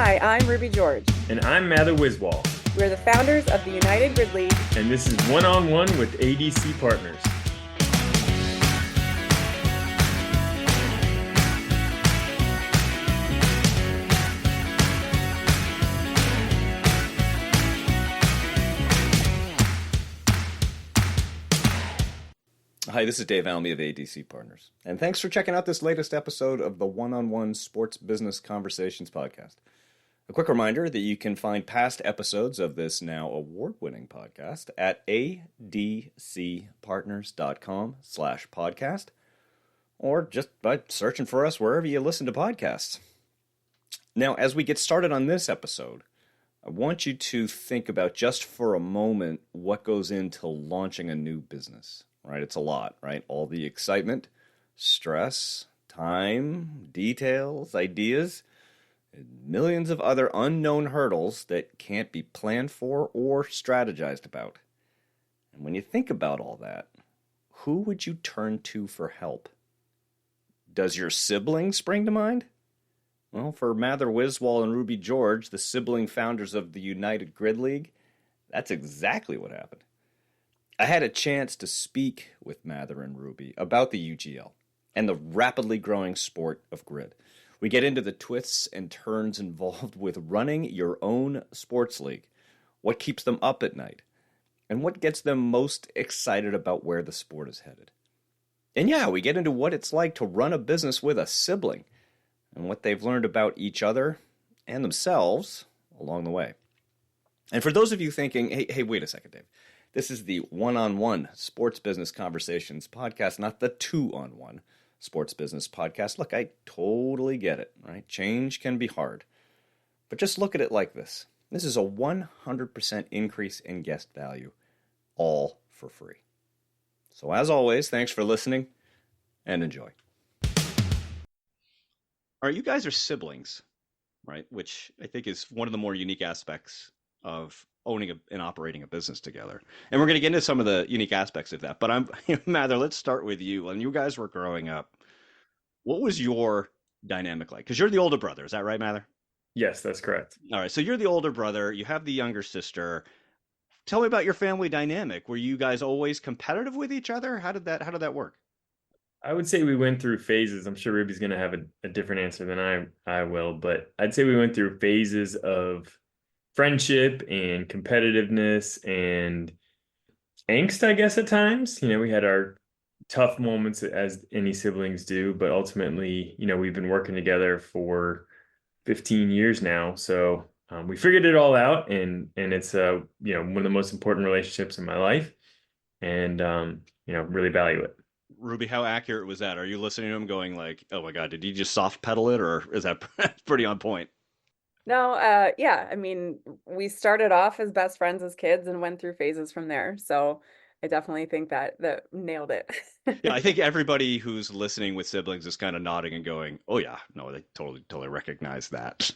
Hi, I'm Ruby George. And I'm Mather Wiswall. We're the founders of the United Grid League. And this is One-on-One with ADC Partners. Hi, this is Dave Almy of ADC Partners, and thanks for checking out this latest episode of the One-on-One Sports Business Conversations podcast. A quick reminder that you can find past episodes of this now award-winning podcast at adcpartners.com/podcast, or just by searching for us wherever you listen to podcasts. Now, as we get started on this episode, I want you to think about just for a moment what goes into launching a new business. Right? It's a lot, right? All the excitement, stress, time, details, ideas, and millions of other unknown hurdles that can't be planned for or strategized about. And when you think about all that, who would you turn to for help? Does your sibling spring to mind? Well, for Mather Wiswall and Ruby George, the sibling founders of the United Grid League, that's exactly what happened. I had a chance to speak with Mather and Ruby about the UGL and the rapidly growing sport of grid. We get into the twists and turns involved with running your own sports league, what keeps them up at night, and what gets them most excited about where the sport is headed. And yeah, we get into what it's like to run a business with a sibling and what they've learned about each other and themselves along the way. And for those of you thinking, hey, wait a second, Dave. This is the One-on-One Sports Business Conversations podcast, not the Two-on-One Sports Business podcast. Look, I totally get it, right? Change can be hard. But just look at it like this. This is a 100% increase in guest value, all for free. So as always, thanks for listening and enjoy. All right, you guys are siblings, right? Which I think is one of the more unique aspects of owning and operating a business together. And we're going to get into some of the unique aspects of that. But Mather, let's start with you. When you guys were growing up, what was your dynamic like? Because you're the older brother. Is that right, Mather? Yes, that's correct. All right. So you're the older brother. You have the younger sister. Tell me about your family dynamic. Were you guys always competitive with each other? How did that work? I would say we went through phases. I'm sure Ruby's going to have a different answer than I will, but I'd say we went through phases of friendship and competitiveness and angst, I guess, at times. We had our tough moments as any siblings do, but ultimately, we've been working together for 15 years now. So we figured it all out, and it's one of the most important relationships in my life, and really value it. Ruby, how accurate was that? Are you listening to him going like, oh my God, did you just soft pedal it, or is that pretty on point? No, yeah, I mean, we started off as best friends as kids and went through phases from there. So I definitely think that nailed it. Yeah, I think everybody who's listening with siblings is kind of nodding and going, "Oh yeah, no, they totally recognize that."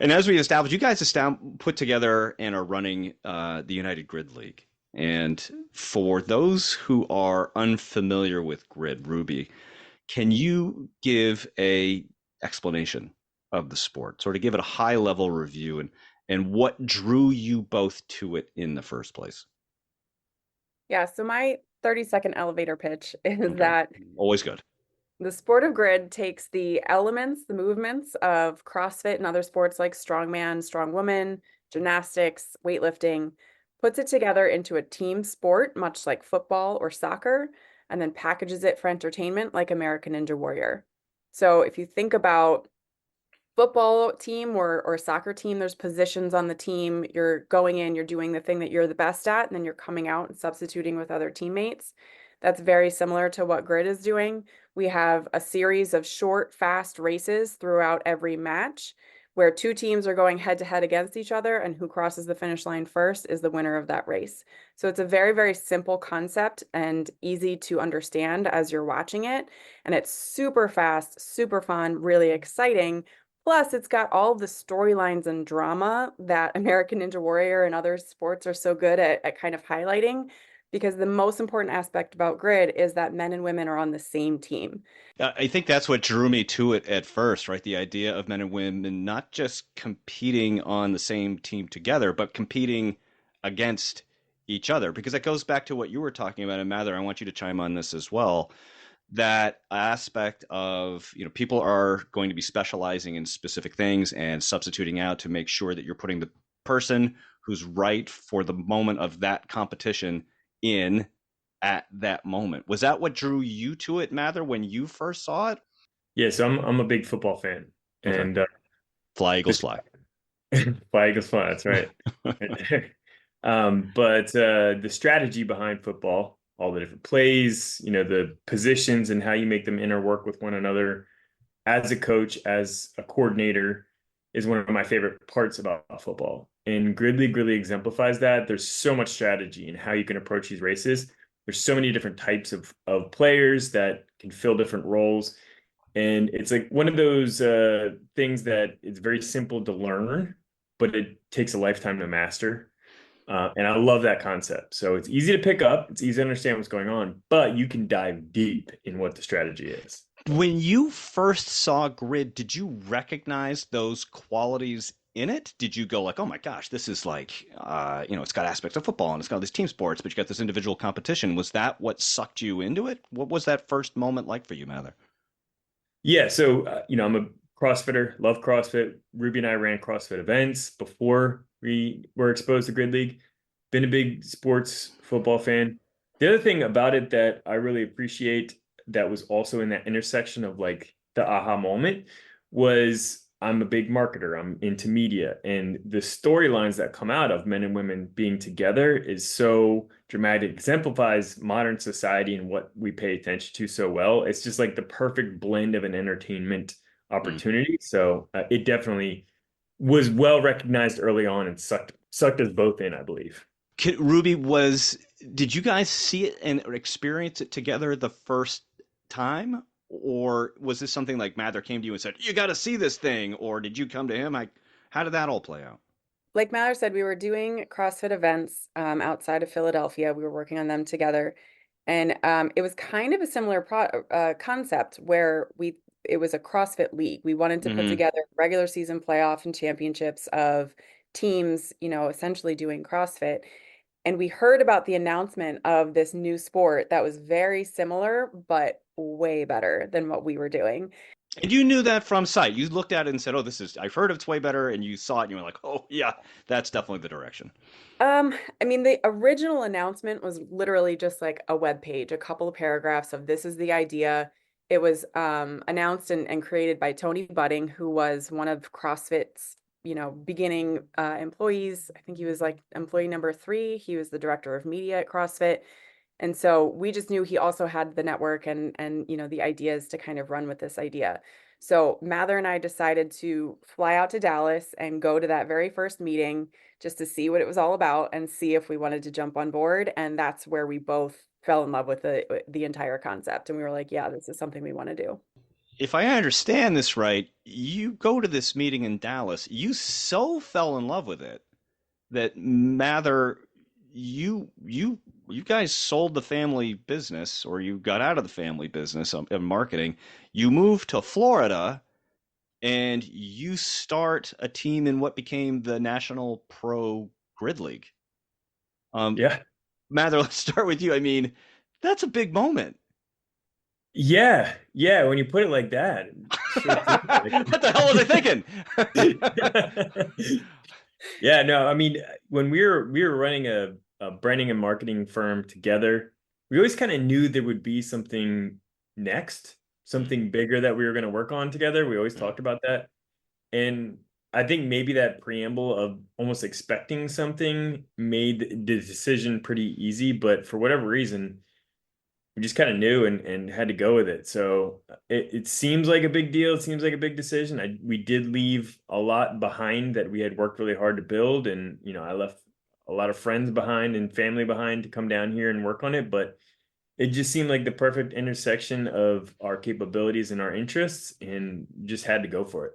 And as we established, you guys put together and are running the United Grid League. And for those who are unfamiliar with grid, Ruby, can you give a explanation of the sport, sort of give it a high level review, and what drew you both to it in the first place? Yeah, so my 30-second elevator pitch is that always good. The sport of grid takes the elements, the movements of CrossFit and other sports like strongman, strongwoman, gymnastics, weightlifting, puts it together into a team sport, much like football or soccer, and then packages it for entertainment like American Ninja Warrior. So if you think about football team or soccer team, there's positions on the team. You're going in, you're doing the thing that you're the best at, and then you're coming out and substituting with other teammates. That's very similar to what grid is doing. We have a series of short, fast races throughout every match where two teams are going head to head against each other, and who crosses the finish line first is the winner of that race. So it's a very, very simple concept and easy to understand as you're watching it. And it's super fast, super fun, really exciting. Plus, it's got all the storylines and drama that American Ninja Warrior and other sports are so good at kind of highlighting. because the most important aspect about grid is that men and women are on the same team. I think that's what drew me to it at first, right? The idea of men and women not just competing on the same team together, but competing against each other. Because that goes back to what you were talking about, and Mather, I want you to chime on this as well. That aspect of, people are going to be specializing in specific things and substituting out to make sure that you're putting the person who's right for the moment of that competition in at that moment. Was that what drew you to it, Mather, when you first saw it? Yeah, so I'm a big football fan, Okay. and Fly, Eagles, this fly. fly Eagles fly. That's right. Right there. But the strategy behind football, all the different plays, the positions and how you make them interwork with one another as a coach, as a coordinator, is one of my favorite parts about football. And Grid League really exemplifies that. There's so much strategy in how you can approach these races. There's so many different types of players that can fill different roles. And it's like one of those things that it's very simple to learn, but it takes a lifetime to master. And I love that concept. So it's easy to pick up, it's easy to understand what's going on, but you can dive deep in what the strategy is. When you first saw Grid, did you recognize those qualities in it? Did you go like, oh my gosh, this is like, it's got aspects of football and it's got this team sports, but you got this individual competition. Was that what sucked you into it? What was that first moment like for you, Mather? Yeah, so I'm a CrossFitter, love CrossFit. Ruby and I ran CrossFit events before we were exposed to Grid League. Been a big sports football fan. The other thing about it that I really appreciate that was also in that intersection of like the aha moment was I'm a big marketer. I'm into media, and the storylines that come out of men and women being together is so dramatic, exemplifies modern society and what we pay attention to so well. It's just like the perfect blend of an entertainment Mm. opportunity. So it definitely was well recognized early on and sucked us both in, I believe. Ruby, did you guys see it and experience it together the first time? Or was this something like Mather came to you and said, you got to see this thing? Or did you come to him? How did that all play out? Like Mallory said, we were doing CrossFit events outside of Philadelphia. We were working on them together, and it was kind of a similar concept where it was a CrossFit league. We wanted to put Hmm. together regular season playoff and championships of teams, essentially doing CrossFit. And we heard about the announcement of this new sport that was very similar, but way better than what we were doing. And you knew that from sight. You looked at it and said, oh, I've heard it's way better. And you saw it and you were like, oh, yeah, that's definitely the direction. I mean, the original announcement was literally just like a web page, a couple of paragraphs of this is the idea. It was announced and created by Tony Budding, who was one of CrossFit's, beginning employees. I think he was like employee number 3. He was the director of media at CrossFit. And so we just knew he also had the network and the ideas to kind of run with this idea. So Mather and I decided to fly out to Dallas and go to that very first meeting just to see what it was all about and see if we wanted to jump on board. And that's where we both fell in love with the entire concept. And we were like, yeah, this is something we want to do. If I understand this right, you go to this meeting in Dallas. You so fell in love with it that Mather, you guys sold the family business, or you got out of the family business of marketing. You moved to Florida and you start a team in what became the National Pro Grid League. Um, Yeah. Mather, let's start with you. I mean, that's a big moment. Yeah. Yeah. When you put it like that, it sure seems like What the hell was I thinking? it. Yeah, no, I mean, when we were running a branding and marketing firm together, we always kind of knew there would be something next, something bigger that we were going to work on together. We always talked about that. And I think maybe that preamble of almost expecting something made the decision pretty easy, but for whatever reason, we just kind of knew and had to go with it. So it seems like a big deal. It seems like a big decision. We did leave a lot behind that we had worked really hard to build. And, I left a lot of friends behind and family behind to come down here and work on it. But it just seemed like the perfect intersection of our capabilities and our interests and just had to go for it.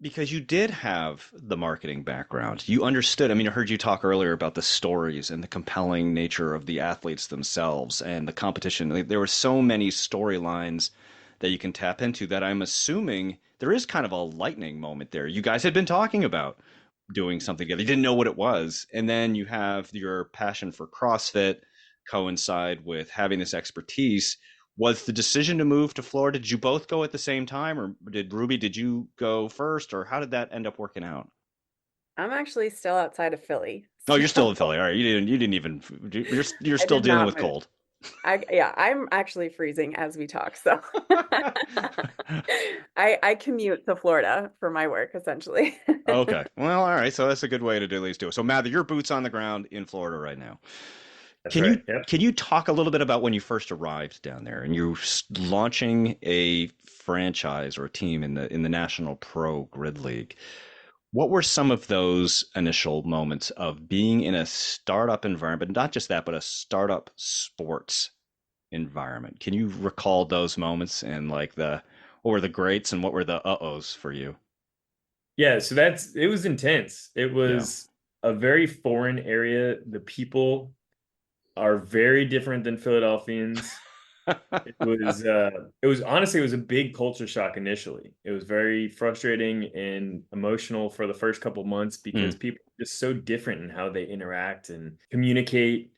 because you did have the marketing background. You understood. I mean, I heard you talk earlier about the stories and the compelling nature of the athletes themselves and the competition. Like, there were so many storylines that you can tap into that I'm assuming there is kind of a lightning moment there. You guys had been talking about doing something together. You didn't know what it was. And then you have your passion for CrossFit coincide with having this expertise. Was the decision to move to Florida, did you both go at the same time, or did you go first, or how did that end up working out? I'm actually still outside of Philly, Oh, you're still so in Philly. All right. You didn't even, you're I still did dealing not with move. cold. Yeah, I'm actually freezing as we talk, so I commute to Florida for my work essentially. Okay. Well, all right. So that's a good way to at least do it. So Mather, your boots on the ground in Florida right now. That's Can right. you Yep. can you talk a little bit about when you first arrived down there and you're launching a franchise or a team in the National Pro Grid League? What were some of those initial moments of being in a startup environment, not just that, but a startup sports environment? Can you recall those moments and like the what were the greats and what were the uh-ohs for you? Yeah, so it was intense. It Yeah. was a very foreign area. The people are very different than Philadelphians. It was honestly it was a big culture shock initially. It was very frustrating and emotional for the first couple months Mm, because people are just so different in how they interact and communicate.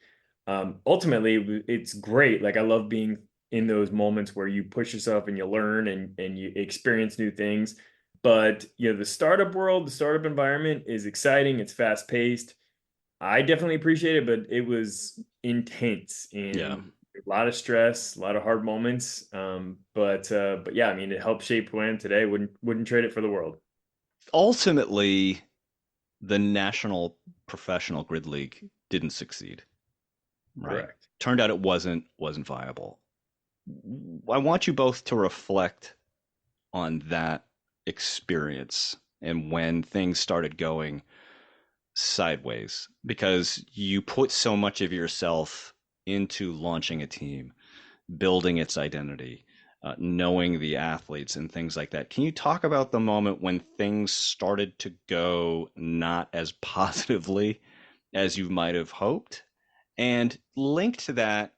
Ultimately, it's great. Like I love being in those moments where you push yourself and you learn and you experience new things. But you know, the startup world, the startup environment is exciting. It's fast paced. I definitely appreciate it, but it was intense yeah. and a lot of stress, a lot of hard moments. But yeah, I mean, it helped shape who I am today. Wouldn't trade it for the world. Ultimately, the National Professional Grid League didn't succeed, right? Correct. Turned out it wasn't viable. I want you both to reflect on that experience and when things started going sideways because you put so much of yourself into launching a team, building its identity, knowing the athletes and things like that. Can you talk about the moment when things started to go not as positively as you might have hoped? And linked to that,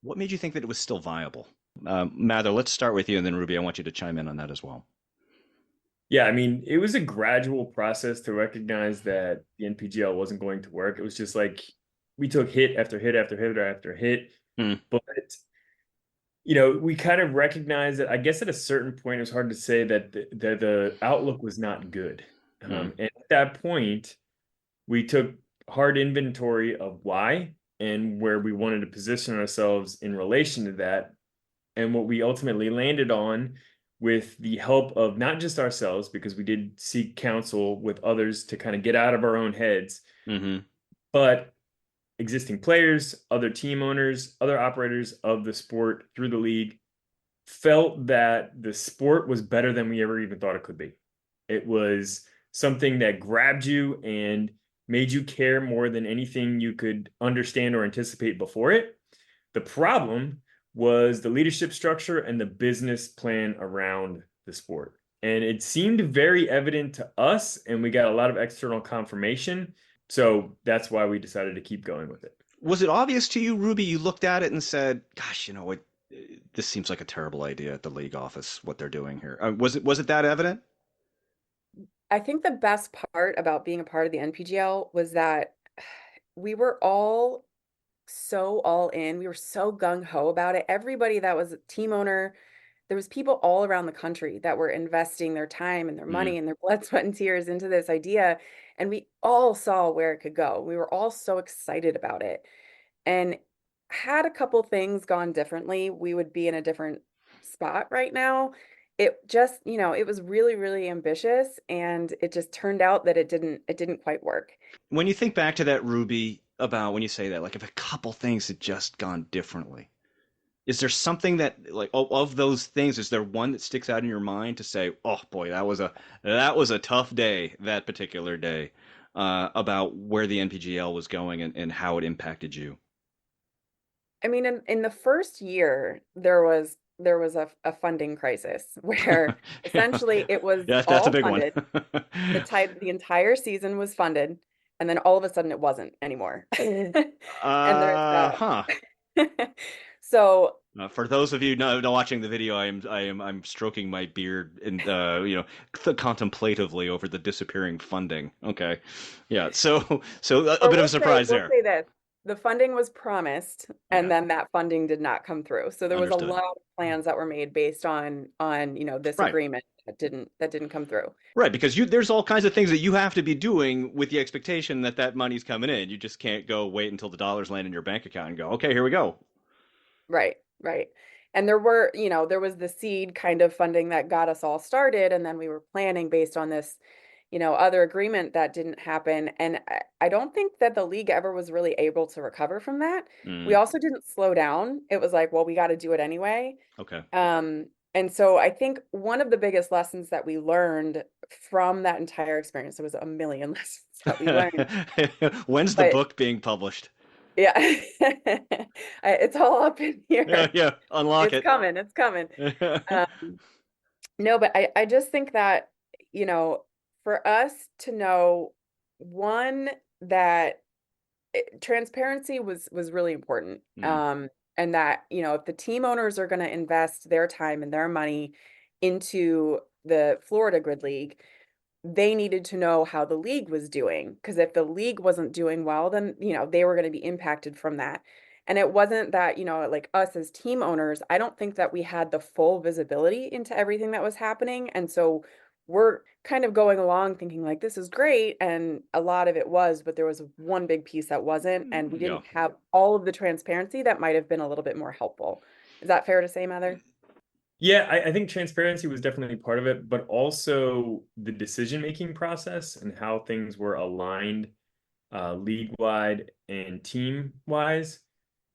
what made you think that it was still viable? Mather, let's start with you, and then Ruby, I want you to chime in on that as well. Yeah, I mean, it was a gradual process to recognize that the NPGL wasn't going to work. It was just like we took hit after hit after hit after hit. Hmm. But you know, we kind of recognized that I guess at a certain point it was hard to say that the outlook was not good. Hmm. And at that point, we took hard inventory of why and where we wanted to position ourselves in relation to that. And what we ultimately landed on with the help of not just ourselves, because we did seek counsel with others to kind of get out of our own heads, Hmm. but existing players, other team owners, other operators of the sport through the league felt that the sport was better than we ever even thought it could be. It was something that grabbed you and made you care more than anything you could understand or anticipate before it. The problem was the leadership structure and the business plan around the sport. And it seemed very evident to us, and we got a lot of external confirmation. So that's why we decided to keep going with it. Was it obvious to you, Ruby? You looked at it and said, "Gosh, you know what? This seems like a terrible idea at the league office. What they're doing here." Was it that evident? I think the best part about being a part of the NPGL was that we were all so all in. We were so gung ho about it. Everybody that was a team owner, there was people all around the country that were investing their time and their Mm. money and their blood, sweat, and tears into this idea. And we all saw where it could go. We were all so excited about it. And had a couple things gone differently, we would be in a different spot right now. It just, it was really, really ambitious and it just turned out that it didn't quite work. When you think back to that, Ruby, about when you say that, like if a couple things had just gone differently, is there something that like of those things? Is there one that sticks out in your mind to say, "Oh boy, that was a tough day that particular day," about where the NPGL was going and how it impacted you? I mean, in the first year, there was there was a funding crisis where essentially it was Yeah, that's a all big one. funded. The entire season was funded, and then all of a sudden it wasn't anymore. And there's Huh. so For those of you not watching the video, I'm stroking my beard and contemplatively over the disappearing funding. Okay, yeah. So a or bit of a surprise we'll there. say this. The funding was promised, Okay, and then that funding did not come through. So there was a understood. lot of plans that were made based on, this Right, agreement that didn't come through. right. Because there's all kinds of things that you have to be doing with the expectation that that money's coming in. You just can't go wait until the dollars land in your bank account and go, okay, here we go. Right, right. And there was the seed kind of funding that got us all started, and then we were planning based on this, other agreement that didn't happen. And I don't think that the league ever was really able to recover from that. We Mm, also didn't slow down. It was like, well, we got to do it anyway. okay. And so I think one of the biggest lessons that we learned from that entire experience, there was a million lessons that we learned, When's the but book being published? yeah, it's all up in Yeah, here. yeah. Unlock It's it. coming, it's coming. No, but I just think that, you know, for us to know, one, that transparency was really important. Mm, And that, if the team owners are going to invest their time and their money into the Florida Grid League, they needed to know how the league was doing, because if the league wasn't doing well, then they were going to be impacted from that. And it wasn't that, like us as team owners, I don't think that we had the full visibility into everything that was happening. And so we're kind of going along thinking like this is great, and a lot of it was, but there was one big piece that wasn't, and we yeah. didn't have all of the transparency that might have been a little bit more helpful. Is that fair to say, Mather? Yeah, I think transparency was definitely part of it, but also the decision-making process and how things were aligned league-wide and team-wise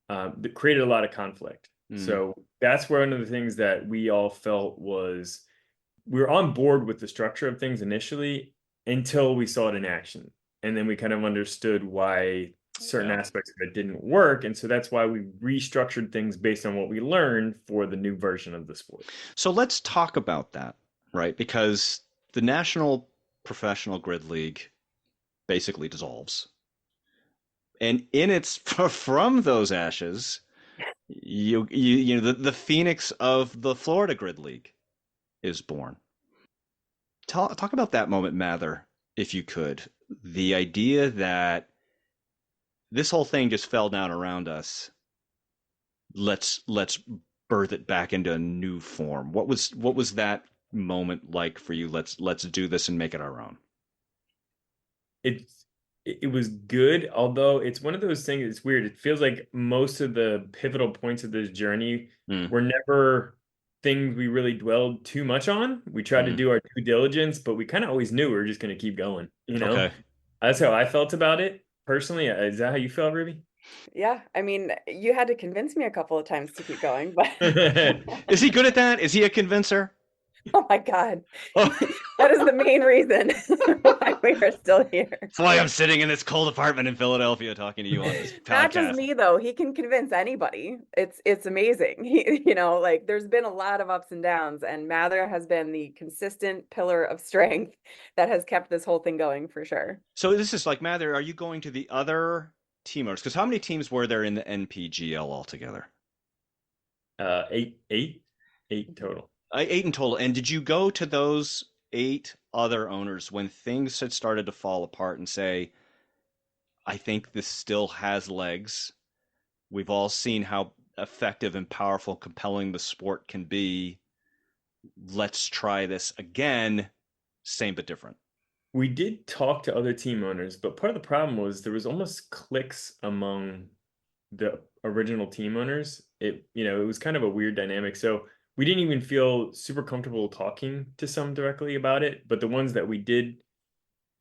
that created a lot of conflict. Mm, So that's one of the things that we all felt was we were on board with the structure of things initially until we saw it in action. And then we kind of understood why certain yeah. aspects of it didn't work. And so that's why we restructured things based on what we learned for the new version of the sport. So let's talk about that, right? Because the National Professional Grid League basically dissolves. And in its from those ashes, the phoenix of the Florida Grid League is born. Talk about that moment, Mather, if you could. The idea that this whole thing just fell down around us. Let's birth it back into a new form. What was that moment like for you? Let's do this and make it our own. It's it was good, although it's one of those things, it's weird. It feels like most of the pivotal points of this journey Mm, were never things we really dwelled too much on. We tried to mm, do our due diligence, but we kind of always knew we were just going to keep going, you know? okay. That's how I felt about it personally. Is that how you felt, Ruby? Yeah, I mean, you had to convince me a couple of times to keep going, but Is he good at that? Is he a convincer? oh my God. Oh, That is the main reason why we are still here. that's why I'm sitting in this cold apartment in Philadelphia talking to you on this Not just podcast. me though. He can convince anybody. It's amazing. Like there's been a lot of ups and downs, and Mather has been the consistent pillar of strength that has kept this whole thing going for sure. So this is like, Mather, are you going to the other team owners? Because how many teams were there in the NPGL altogether? Eight total. Eight in total. And did you go to those eight other owners when things had started to fall apart and say, I think this still has legs? We've all seen how effective and powerful, compelling the sport can be. Let's try this again. Same but different. We did talk to other team owners, but part of the problem was there was almost cliques among the original team owners. It was kind of a weird dynamic. So we didn't even feel super comfortable talking to some directly about it, but the ones that we did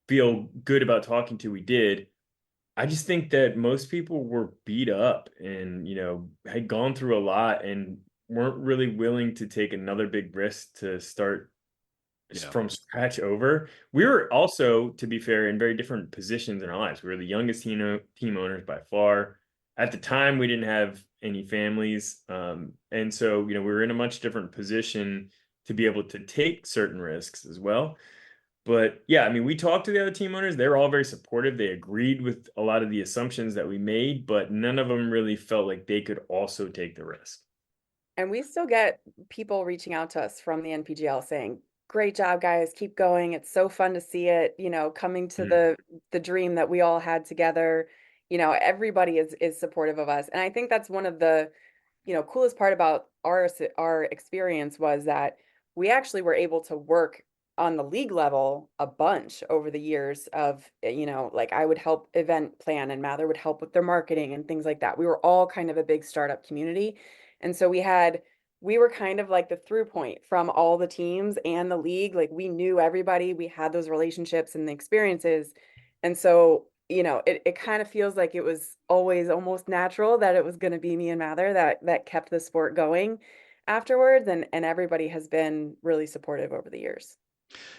feel good about talking to, we did. I just think that most people were beat up and, had gone through a lot and weren't really willing to take another big risk to start Yeah. from scratch over. We were also, to be fair, in very different positions in our lives. We were the youngest team owners by far. At the time, we didn't have any families. And so, we were in a much different position to be able to take certain risks as well. But yeah, I mean, we talked to the other team owners. They were all very supportive. They agreed with a lot of the assumptions that we made, but none of them really felt like they could also take the risk. And we still get people reaching out to us from the NPGL saying, "Great job, guys. Keep going. It's so fun to see it, coming to Mhm. the dream that we all had together." Everybody is supportive of us. And I think that's one of the, coolest part about our experience was that we actually were able to work on the league level a bunch over the years of, like I would help event plan and Mather would help with their marketing and things like that. We were all kind of a big startup community. And so we were kind of like the through point from all the teams and the league. Like we knew everybody, we had those relationships and the experiences. And so, it kind of feels like it was always almost natural that it was going to be me and Mather that kept the sport going afterwards. And everybody has been really supportive over the years.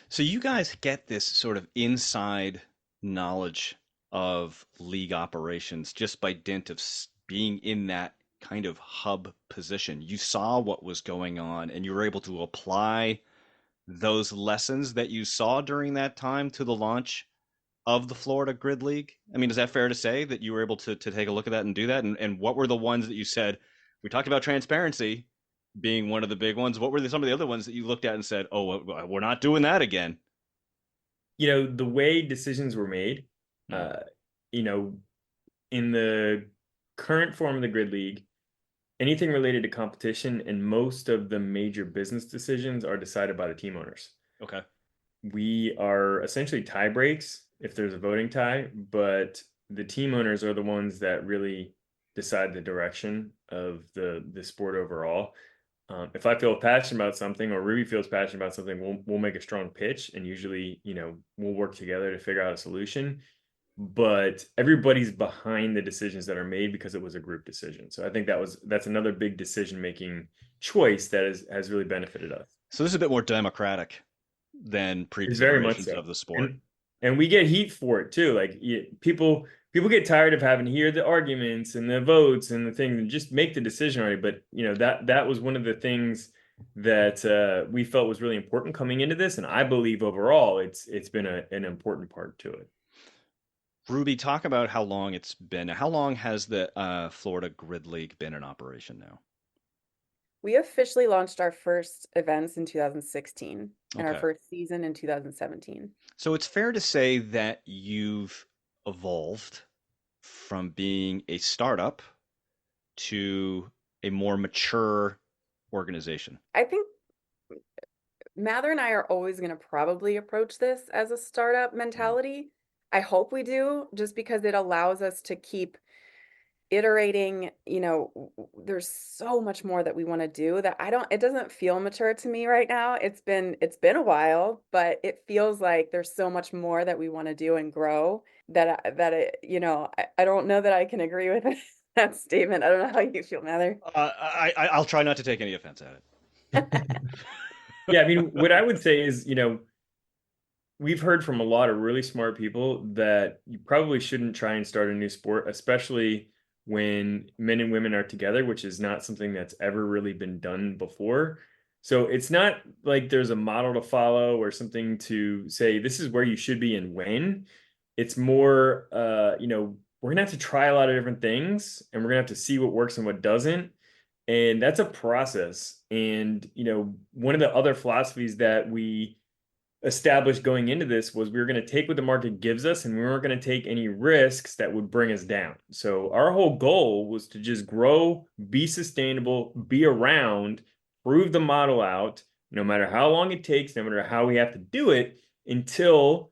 So you guys get this sort of inside knowledge of league operations just by dint of being in that kind of hub position. You saw what was going on and you were able to apply those lessons that you saw during that time to the launch of the Florida Grid League. I mean, is that fair to say that you were able to take a look at that and do that? And what were the ones that you said, we talked about transparency being one of the big ones. What were some of the other ones that you looked at and said, oh, we're not doing that again? The way decisions were made, Mm. uh, you know, in the current form of the grid league, anything related to competition and most of the major business decisions are decided by the team owners. Okay. We are essentially tie breaks if there's a voting tie, but the team owners are the ones that really decide the direction of the sport overall. If I feel passionate about something or Ruby feels passionate about something, we'll make a strong pitch and usually, we'll work together to figure out a solution. But everybody's behind the decisions that are made because it was a group decision. So I think that's another big decision making choice that has really benefited us. So this is a bit more democratic than It's very much preconsiderations so. of the sport. And we get heat for it too. Like people get tired of having to hear the arguments and the votes and the thing and just make the decision already. But that was one of the things that we felt was really important coming into this. And I believe overall it's been an important part to it. Ruby, talk about how long it's been. How long has the Florida Grid League been in operation now? We officially launched our first events in 2016 and our Okay. first season in 2017. So it's fair to say that you've evolved from being a startup to a more mature organization. I think Mather and I are always going to probably approach this as a startup Mm. mentality. I hope we do, just because it allows us to keep iterating. There's so much more that we want to do that it doesn't feel mature to me right now. It's been a while, but it feels like there's so much more that we want to do and grow I don't know that I can agree with that statement. I don't know how you feel, Mather. I'll try not to take any offense at Yeah, I mean, what I would say is, we've heard from a lot of really smart people that you probably shouldn't try and start a new sport, especially when men and women are together, which is not something that's ever really been done before. So it's not like there's a model to follow or something to say this is where you should be and when. It's more, we're gonna have to try a lot of different things and we're gonna have to see what works and what doesn't. And that's a process. And, one of the other philosophies that we established going into this was we were going to take what the market gives us and we weren't going to take any risks that would bring us down. So our whole goal was to just grow, be sustainable, be around, prove the model out, no matter how long it takes, no matter how we have to do it, until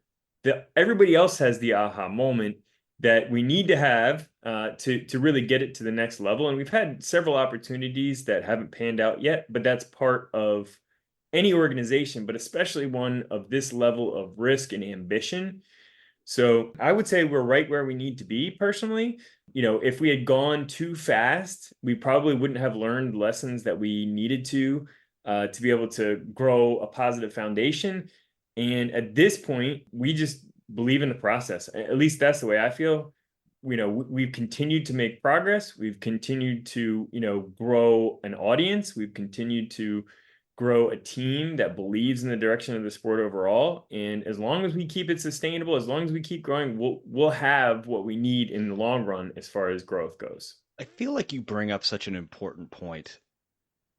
everybody else has the aha moment that we need to have to really get it to the next level. And we've had several opportunities that haven't panned out yet, but that's part of any organization, but especially one of this level of risk and ambition. So I would say we're right where we need to be personally. If we had gone too fast, we probably wouldn't have learned lessons that we needed to be able to grow a positive foundation. And at this point, we just believe in the process. At least that's the way I feel. we've continued to make progress. We've continued to, grow an audience. We've continued to grow a team that believes in the direction of the sport overall. And as long as we keep it sustainable, as long as we keep growing, we'll have what we need in the long run as far as growth goes. I feel like you bring up such an important point,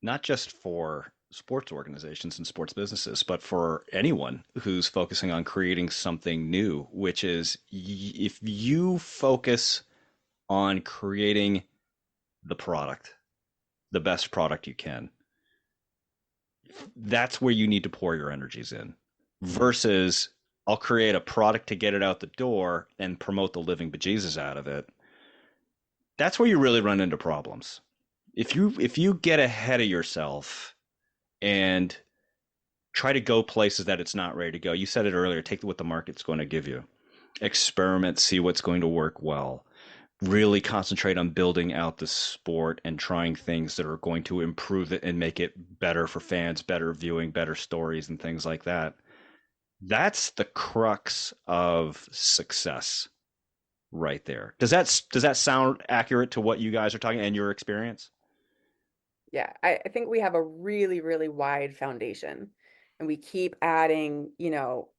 not just for sports organizations and sports businesses, but for anyone who's focusing on creating something new, which is if you focus on creating the product, the best product you can, that's where you need to pour your energies in versus I'll create a product to get it out the door and promote the living bejesus out of it. That's where you really run into problems. If you get ahead of yourself and try to go places that it's not ready to go. You said it earlier, take what the market's going to give you. Experiment, see what's going to work well. Really concentrate on building out the sport and trying things that are going to improve it and make it better for fans, better viewing, better stories and things like that. That's the crux of success right there. Does that sound accurate to what you guys are talking and your experience? Yeah, I think we have a really, really wide foundation, and we keep adding,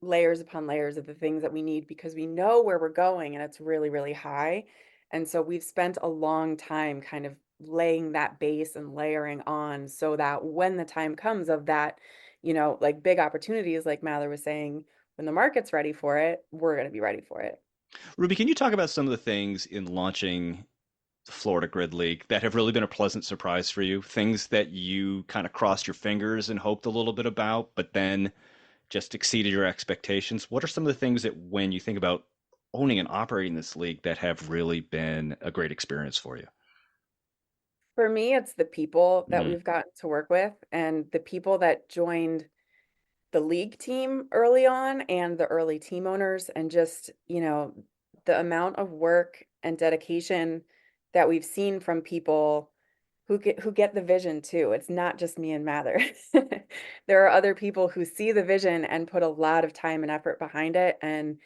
layers upon layers of the things that we need because we know where we're going and it's really, really high. And so we've spent a long time kind of laying that base and layering on so that when the time comes of that, like big opportunities, like Mather was saying, when the market's ready for it, we're going to be ready for it. Ruby, can you talk about some of the things in launching the Florida Grid League that have really been a pleasant surprise for you? Things that you kind of crossed your fingers and hoped a little bit about, but then just exceeded your expectations. What are some of the things that when you think about owning and operating this league that have really been a great experience for you? For me, it's the people that Mm. we've gotten to work with and the people that joined the league team early on and the early team owners and just, the amount of work and dedication that we've seen from people who get the vision too. It's not just me and Mather. There are other people who see the vision and put a lot of time and effort behind it. And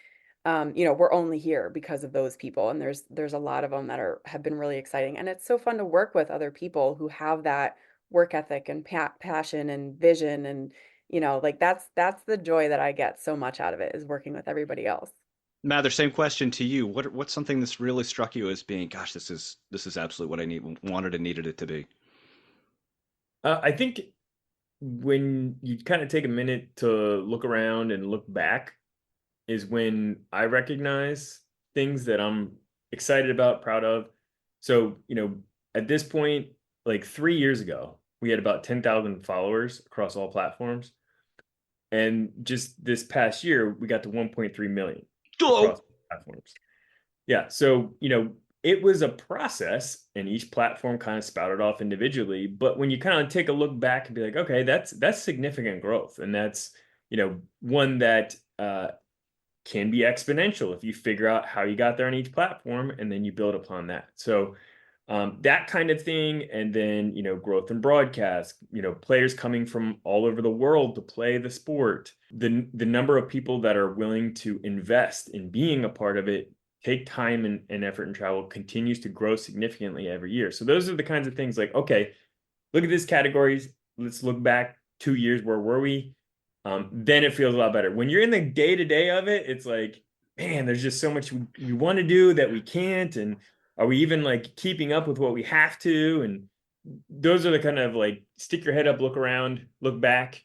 we're only here because of those people. And there's a lot of them that have been really exciting. And it's so fun to work with other people who have that work ethic and passion and vision and like that's the joy that I get so much out of it is working with everybody else. Mather, same question to you. What's something that's really struck you as being, gosh, this is absolutely what I wanted and needed it to be? I think when you kind of take a minute to look around and look back is when I recognize things that I'm excited about, proud of. So, at this point, like 3 years ago, we had about 10,000 followers across all platforms. And just this past year, we got to 1.3 million Oh, across platforms. Yeah. So, it was a process and each platform kind of spouted off individually. But when you kind of take a look back and be like, okay, that's significant growth. And that's, one that can be exponential if you figure out how you got there on each platform and then you build upon that. So that kind of thing, and then growth in broadcast, players coming from all over the world to play the sport, the number of people that are willing to invest in being a part of it, take time and effort and travel continues to grow significantly every year. So those are the kinds of things like, okay, look at this categories. Let's look back 2 years. Where were we? Then it feels a lot better. When you're in the day to day of it, it's like, man, there's just so much we want to do that we can't. And are we even like keeping up with what we have to? And those are the kind of like stick your head up, look around, look back,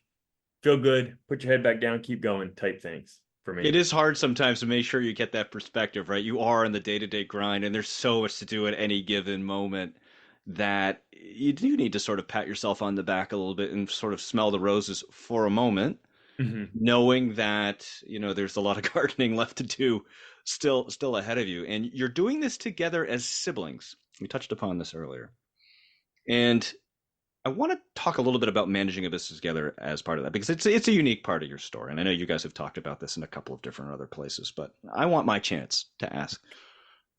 feel good, put your head back down, keep going type things for it me. is hard sometimes to make sure you get that perspective, right? You are in the day-to-day grind, and there's so much to do at any given moment that you do need to sort of pat yourself on the back a little bit and sort of smell the roses for a moment, Mm-hmm. knowing that, there's a lot of gardening left to do still ahead of you. And you're doing this together as siblings. We touched upon this earlier. And I want to talk a little bit about managing a business together as part of that because it's a unique part of your story. And I know you guys have talked about this in a couple of different other places, but I want my chance to ask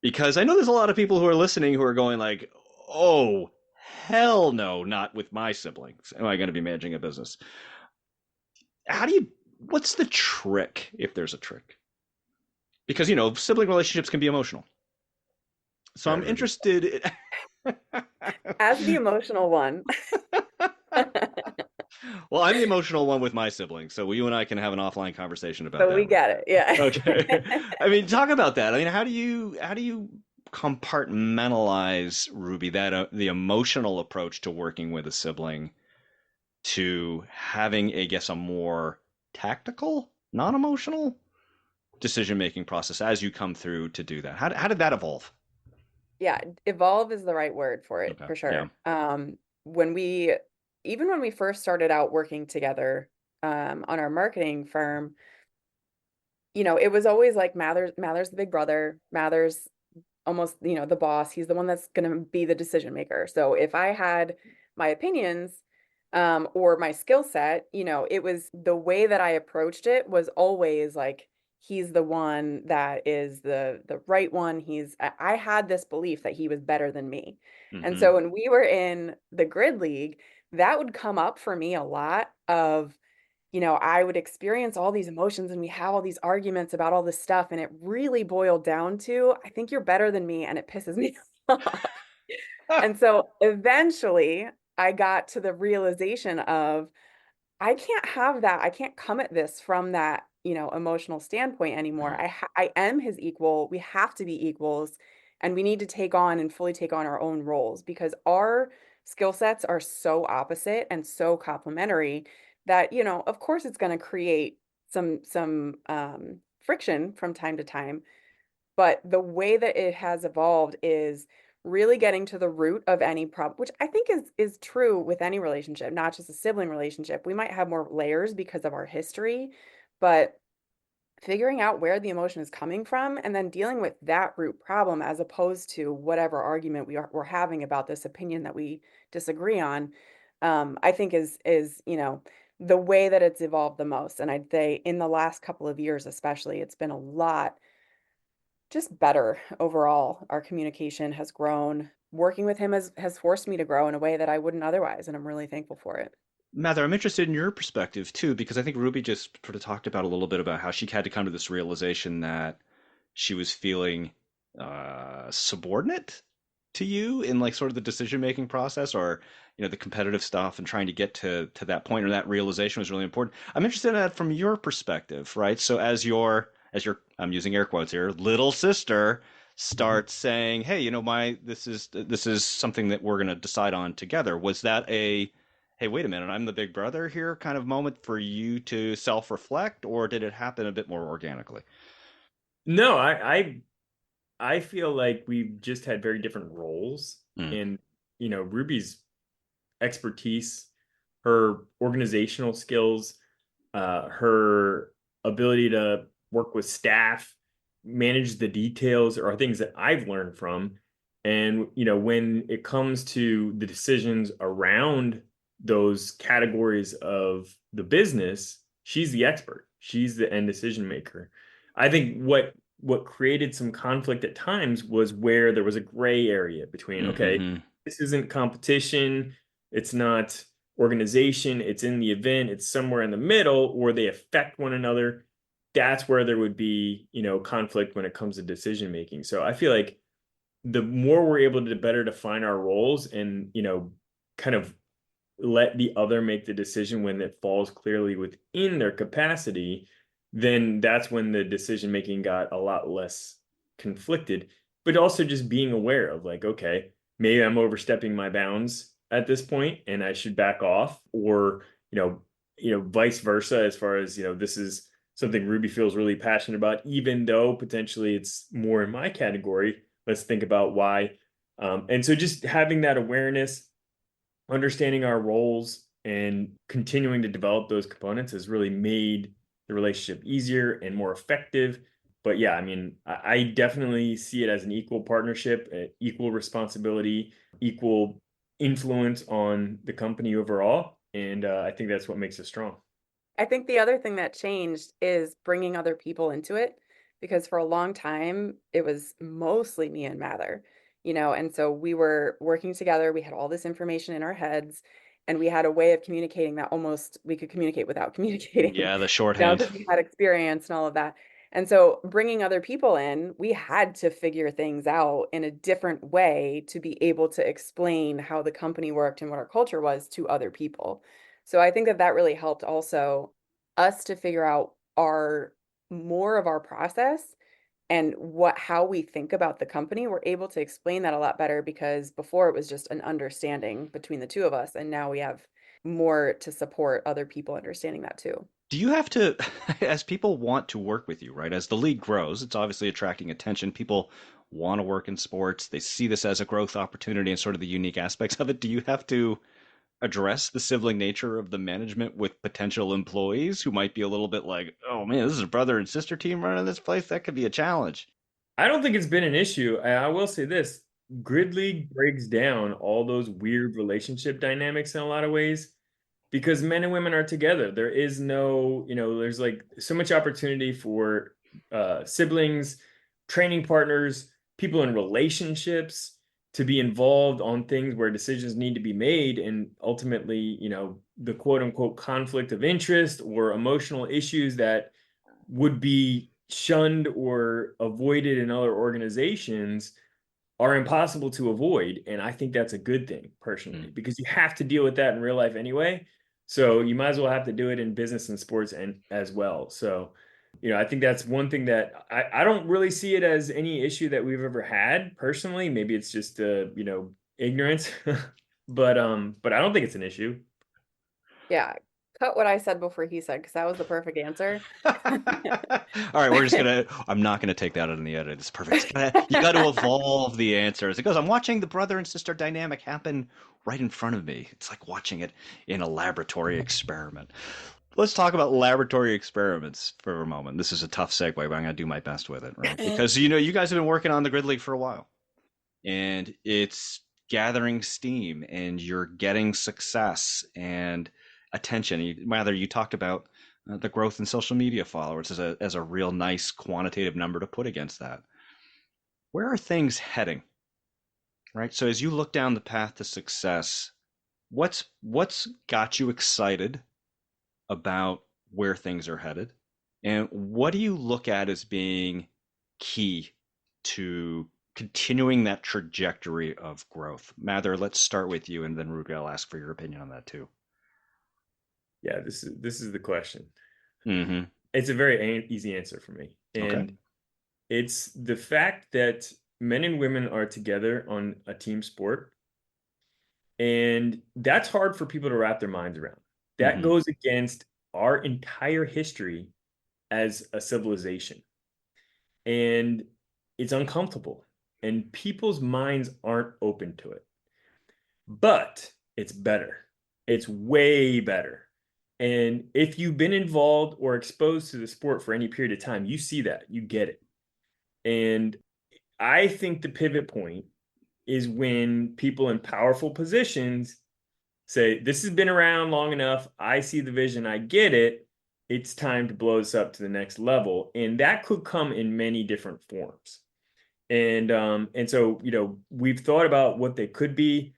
because I know there's a lot of people who are listening who are going like, "Oh, hell no, not with my siblings. Am I going to be managing a business?" How do you what's the trick if there's a trick? Because, sibling relationships can be emotional. So All I'm right, Ruby. interested. As the emotional one. Well, I'm the emotional one with my siblings, so you and I can have an offline conversation about So that we one. get it. Yeah. Okay. I mean, talk about that. I mean, how do you compartmentalize, Ruby, that the emotional approach to working with a sibling to having, I guess, a more tactical, non-emotional decision-making process as you come through to do that? How did that evolve? Yeah, evolve is the right word for it, Okay. for Yeah. sure. When we, even when we first started out working together, on our marketing firm, it was always like Mather's the big brother, Mather's almost, the boss. He's the one that's going to be the decision maker. So if I had my opinions, or my skill set, it was the way that I approached it was always like he's the one that is the right one. I had this belief that he was better than me. And Mm-hmm. so when we were in the grid league, that would come up for me a lot of, I would experience all these emotions and we have all these arguments about all this stuff. And it really boiled down to, I think you're better than me. And it pisses me off. And so eventually I got to the realization of, I can't have that. I can't come at this from that, emotional standpoint anymore. I am his equal. We have to be equals, and we need to take on and fully take on our own roles because our skill sets are so opposite and so complementary that, of course it's going to create some friction from time to time. But the way that it has evolved is really getting to the root of any problem, which I think is true with any relationship, not just a sibling relationship. We might have more layers because of our history, but figuring out where the emotion is coming from and then dealing with that root problem as opposed to whatever argument we're having about this opinion that we disagree on, I think is the way that it's evolved the most. And I'd say in the last couple of years, especially, it's been a lot just better overall. Our communication has grown. Working with him has forced me to grow in a way that I wouldn't otherwise, and I'm really thankful for it. Mather, I'm interested in your perspective too, because I think Ruby just sort of talked about a little bit about how she had to come to this realization that she was feeling subordinate to you in like sort of the decision making process, or the competitive stuff, and trying to get to that point, or that realization was really important. I'm interested in that from your perspective, right? So as your I'm using air quotes here, little sister starts saying, hey, my this is something that we're going to decide on together. Was that a hey, wait a minute, I'm the big brother here kind of moment for you to self reflect, or did it happen a bit more organically? No, I feel like we've just had very different roles, Mm. and Ruby's expertise, her organizational skills, her ability to work with staff, manage the details are things that I've learned from. And, when it comes to the decisions around those categories of the business, she's the expert. She's the end decision maker. I think what created some conflict at times was where there was a gray area between, okay, Mm-hmm. this isn't competition, it's not organization, it's in the event, it's somewhere in the middle, or they affect one another. That's where there would be, conflict when it comes to decision making. So I feel like the more we're able to better define our roles and, kind of let the other make the decision when it falls clearly within their capacity, then that's when the decision making got a lot less conflicted. But also just being aware of like, okay, maybe I'm overstepping my bounds at this point and I should back off, or vice versa, as far as this is something Ruby feels really passionate about, even though potentially it's more in my category. Let's think about why. And so just having that awareness, understanding our roles, and continuing to develop those components has really made the relationship easier and more effective. But yeah, I mean, I definitely see it as an equal partnership, equal responsibility, equal influence on the company overall. And I think that's what makes us strong. I think the other thing that changed is bringing other people into it because for a long time it was mostly me and Mather, and so we were working together. We had all this information in our heads and we had a way of communicating that almost we could communicate without communicating, Yeah, the shorthand. because we had experience and all of that. And so bringing other people in, we had to figure things out in a different way to be able to explain how the company worked and what our culture was to other people. So I think that that really helped also us to figure out our more of our process and what how we think about the company. We're able to explain that a lot better because before it was just an understanding between the two of us, and now we have more to support other people understanding that too. Do you have to, as people want to work with you, right? As the league grows, it's obviously attracting attention. People want to work in sports. They see this as a growth opportunity and sort of the unique aspects of it. Do you have to address the sibling nature of the management with potential employees who might be a little bit like, oh man, this is a brother and sister team running this place? That could be a challenge. I don't think it's been an issue. I will say this, Grid League breaks down all those weird relationship dynamics in a lot of ways because men and women are together. There is no, there's like so much opportunity for siblings, training partners, people in relationships to be involved on things where decisions need to be made. And ultimately, the quote unquote conflict of interest or emotional issues that would be shunned or avoided in other organizations are impossible to avoid. And I think that's a good thing personally, because you have to deal with that in real life anyway. So you might as well have to do it in business and sports and as well. So, I think that's one thing that I don't really see it as any issue that we've ever had personally. Maybe it's just ignorance. But I don't think it's an issue. Yeah, cut what I said before he said, because that was the perfect answer. All right, I'm not gonna take that out in the edit. It's perfect. You got to evolve the answers. It goes, I'm watching the brother and sister dynamic happen right in front of me. It's like watching it in a laboratory experiment. Let's talk about laboratory experiments for a moment. This is a tough segue, but I'm gonna do my best with it, right? Because you guys have been working on the Grid League for a while, and it's gathering steam, and you're getting success and attention. Rather, you talked about the growth in social media followers as a real nice quantitative number to put against that. Where are things heading? Right. So as you look down the path to success, what's got you excited about where things are headed? And what do you look at as being key to continuing that trajectory of growth? Mather, let's start with you, and then Ruby, I'll ask for your opinion on that too. Yeah, this is the question. Mm-hmm. It's a very easy answer for me. Okay. And it's the fact that men and women are together on a team sport. And that's hard for people to wrap their minds around. That Mm-hmm. goes against our entire history as a civilization. And it's uncomfortable. And people's minds aren't open to it. But it's better. It's way better. And if you've been involved or exposed to the sport for any period of time, you see that, you get it. And I think the pivot point is when people in powerful positions say, this has been around long enough. I see the vision. I get it. It's time to blow this up to the next level. And that could come in many different forms. And so, we've thought about what they could be.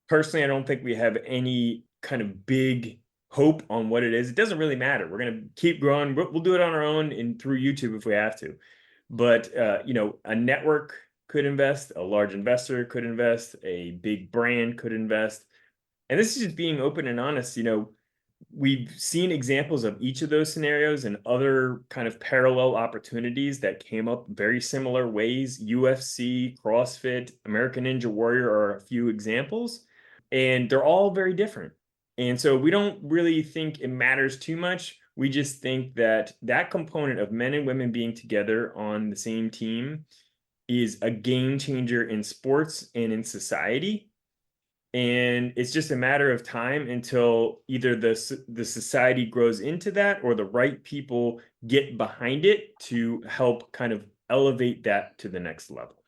Personally, I don't think we have any kind of big hope on what it is. It doesn't really matter. We're going to keep growing. We'll do it on our own and through YouTube if we have to. But, a network could invest, a large investor could invest, a big brand could invest. And this is just being open and honest. We've seen examples of each of those scenarios and other kind of parallel opportunities that came up very similar ways. UFC, CrossFit, American Ninja Warrior are a few examples, and they're all very different. And so we don't really think it matters too much. We just think that that component of men and women being together on the same team is a game changer in sports and in society. And it's just a matter of time until either the society grows into that or the right people get behind it to help kind of elevate that to the next level.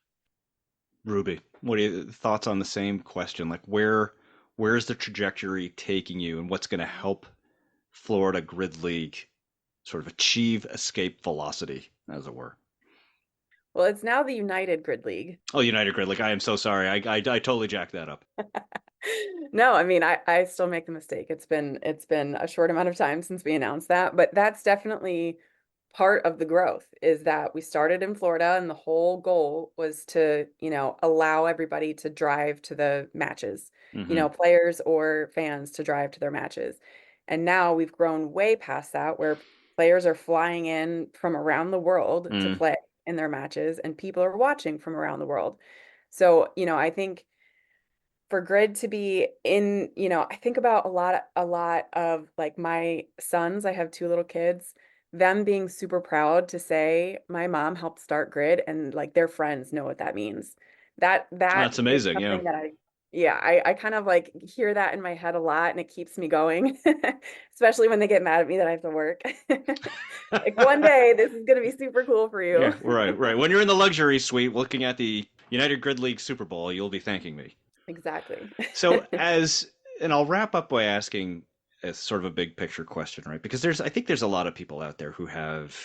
Ruby, what are your thoughts on the same question? Like where's the trajectory taking you, and what's going to help Florida Grid League sort of achieve escape velocity, as it were? Well, it's now the United Grid League. Oh, United Grid League. I am so sorry. I totally jacked that up. No, I mean, I still make the mistake. It's been a short amount of time since we announced that, but that's definitely part of the growth is that we started in Florida and the whole goal was to, allow everybody to drive to the matches, Mm-hmm. players or fans to drive to their matches. And now we've grown way past that where players are flying in from around the world to Mm. play in their matches and people are watching from around the world. So, I think for grid to be in, I think about a lot of like my sons, I have two little kids, them being super proud to say my mom helped start grid and like their friends know what that means. That That's is amazing. Yeah. something that I kind of like hear that in my head a lot and it keeps me going, especially when they get mad at me that I have to work. Like one day this is gonna be super cool for you. Yeah, right, right. When you're in the luxury suite looking at the United Grid League Super Bowl, you'll be thanking me. Exactly. So and I'll wrap up by asking a sort of a big picture question, right? Because I think there's a lot of people out there who have,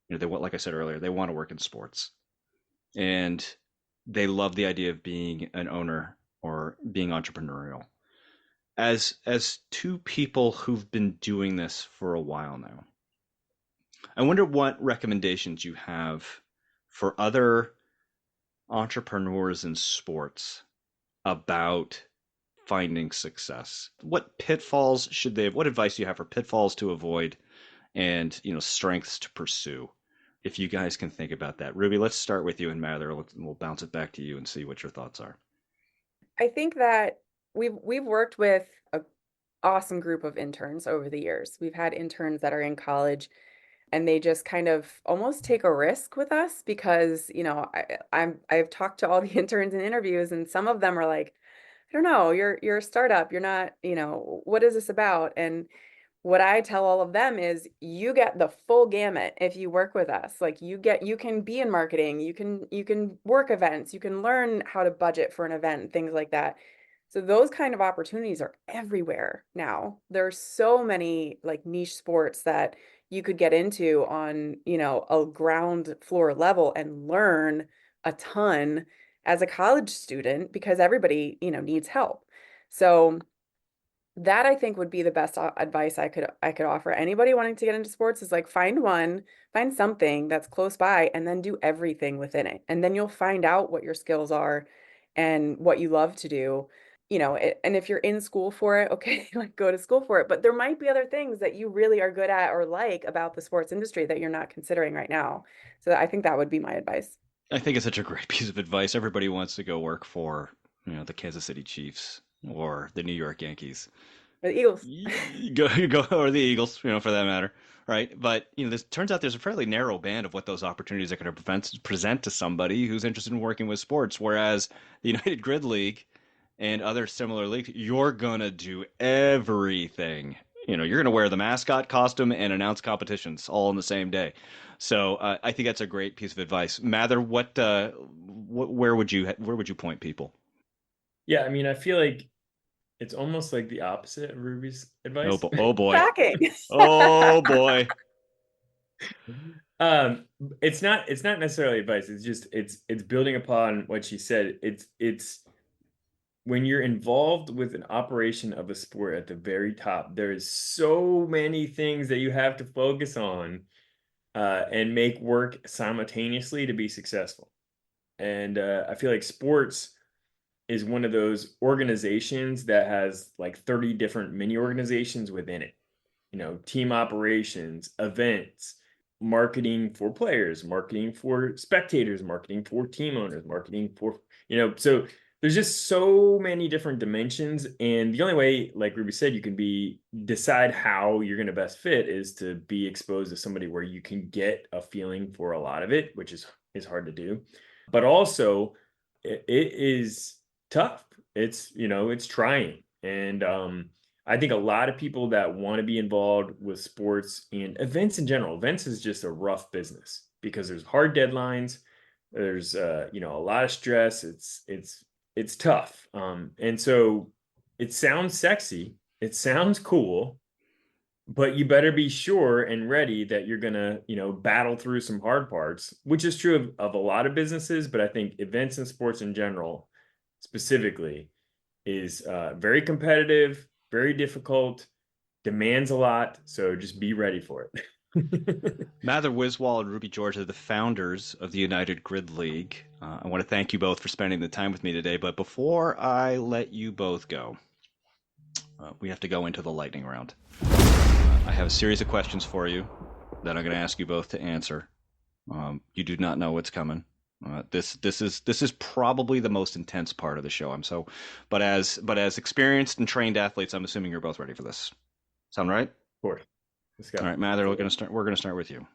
they want, like I said earlier, they want to work in sports and they love the idea of being an owner or being entrepreneurial. As two people who've been doing this for a while now, I wonder what recommendations you have for other entrepreneurs in sports about finding success. What pitfalls should they have? What advice do you have for pitfalls to avoid and, strengths to pursue? If you guys can think about that. Ruby, let's start with you and Mather. We'll bounce it back to you and see what your thoughts are. I think that we've worked with a awesome group of interns over the years. We've had interns that are in college and they just kind of almost take a risk with us because, I've talked to all the interns in interviews and some of them are like, I don't know, you're a startup, you're not, what is this about? And what I tell all of them is you get the full gamut if you work with us. Like you can be in marketing, you can work events, you can learn how to budget for an event, things like that. So those kind of opportunities are everywhere now. There's so many like niche sports that you could get into on, a ground floor level and learn a ton as a college student because everybody, needs help. So that I think would be the best advice I could offer anybody wanting to get into sports is like find something that's close by and then do everything within it. And then you'll find out what your skills are and what you love to do. And if you're in school for it, okay, like go to school for it. But there might be other things that you really are good at or like about the sports industry that you're not considering right now. So I think that would be my advice. I think it's such a great piece of advice. Everybody wants to go work for, the Kansas City Chiefs or the New York Yankees. The Eagles. Go or the Eagles, for that matter, right? But this turns out there's a fairly narrow band of what those opportunities are going to present to somebody who's interested in working with sports. Whereas the United Grid League and other similar leagues, you're gonna do everything. You're gonna wear the mascot costume and announce competitions all in the same day. So I think that's a great piece of advice. Mather, where would you point people? Yeah, I mean, I feel like it's almost like the opposite of Ruby's Oh, advice. oh boy, Shocking. oh boy. Um, it's not necessarily advice. It's just it's building upon what she said. It's when you're involved with an operation of a sport at the very top, there is so many things that you have to focus on and make work simultaneously to be successful. And I feel like sports is one of those organizations that has like 30 different mini organizations within it. Team operations, events, marketing for players, marketing for spectators, marketing for team owners, marketing for, so there's just so many different dimensions. And the only way, like Ruby said, you can decide how you're going to best fit is to be exposed to somebody where you can get a feeling for a lot of it, which is hard to do. But also it is tough. It's trying. And I think a lot of people that want to be involved with sports and events in general, events is just a rough business because there's hard deadlines. There's a lot of stress. It's tough. And so it sounds sexy. It sounds cool, but you better be sure and ready that you're gonna, battle through some hard parts, which is true of a lot of businesses, but I think events and sports in general, specifically, is very competitive, very difficult, demands a lot. So just be ready for it. Mather Wiswall and Ruby George are the founders of the United Grid League. I want to thank you both for spending the time with me today. But before I let you both go, we have to go into the lightning round. I have a series of questions for you that I'm going to ask you both to answer. You do not know what's coming. This is probably the most intense part of the show. But as experienced and trained athletes, I'm assuming you're both ready for this. Sound right? Of course. Let's go. All right, Mather, we're going to start with you.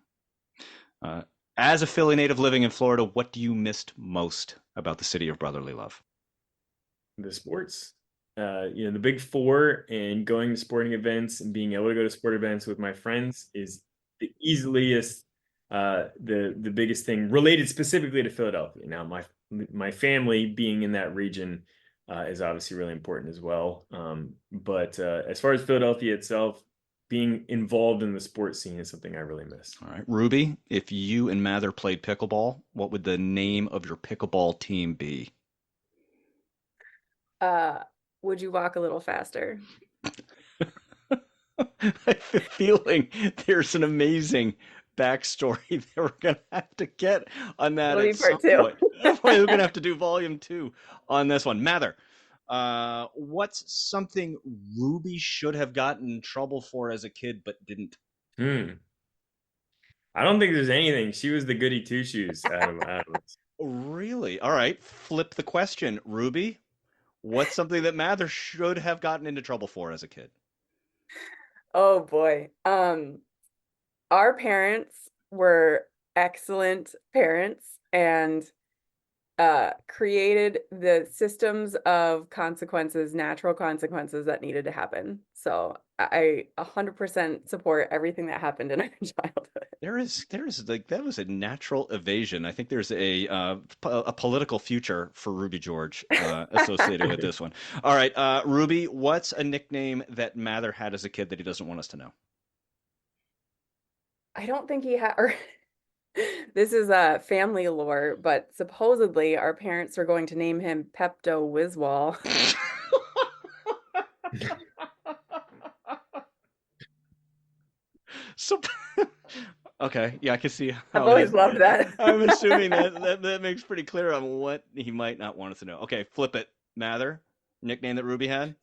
As a Philly native living in Florida, what do you miss most about the city of brotherly love? The sports. The big four, and going to sporting events and being able to go to sport events with my friends is the easiest, the biggest thing related specifically to Philadelphia. Now, my family being in that region is obviously really important as well. But as far as Philadelphia itself, being involved in the sports scene is something I really miss. All right, Ruby, if you and Mather played pickleball, what would the name of your pickleball team be? Would you walk a little faster? I have a feeling there's an amazing backstory that we're gonna have to get on that It'll at be part some two. point. We're gonna have to do volume 2 on this one. Mather, what's something Ruby should have gotten in trouble for as a kid but didn't? I don't think there's anything. She was the goody two shoes out of us. Really? All right. Flip the question, Ruby. What's something that Mather should have gotten into trouble for as a kid? Oh boy. Our parents were excellent parents and created the systems of consequences, natural consequences that needed to happen. So I 100% support everything that happened in our childhood. There's like that was a natural evasion. I think there's a political future for Ruby George associated with this one. All right, Ruby, what's a nickname that Mather had as a kid that he doesn't want us to know? I don't think he had, or this is a family lore, but supposedly our parents were going to name him Pepto Wiswall. So, okay, yeah, I can see how I've always loved that. I'm assuming that makes pretty clear on what he might not want us to know. Okay, flip it. Mather, nickname that Ruby had?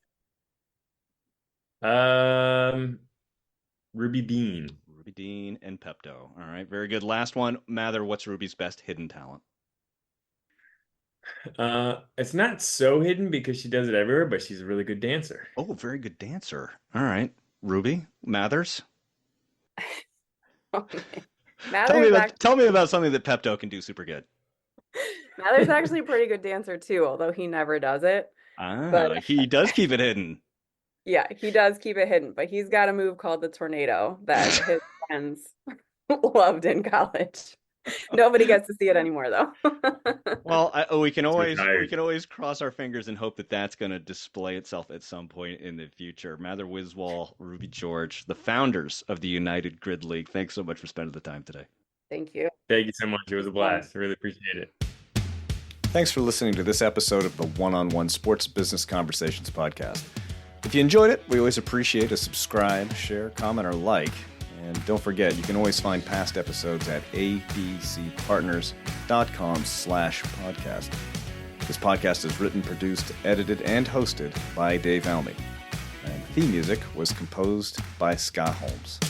Ruby Bean. Ruby Dean and Pepto. All right, very good. Last one. Mather, what's Ruby's best hidden talent? It's not so hidden because she does it everywhere, but she's a really good dancer. Oh, very good dancer. All right, Ruby, Mathers. Oh, Tell me about something that Pepto can do super good. Mather's actually a pretty good dancer too, although he never does it. But he does keep it hidden. Yeah, he does keep it hidden, but he's got a move called the tornado that his friends loved in college. Nobody gets to see it anymore, though. Well, we can always cross our fingers and hope that that's going to display itself at some point in the future. Mather Wiswall, Ruby George, the founders of the United Grid League. Thanks so much for spending the time today. Thank you. Thank you so much. It was a blast. I really appreciate it. Thanks for listening to this episode of the One-on-One Sports Business Conversations podcast. If you enjoyed it, we always appreciate a subscribe, share, comment, or like. And don't forget, you can always find past episodes at abcpartners.com/podcast. This podcast is written, produced, edited, and hosted by Dave Almy. And theme music was composed by Scott Holmes.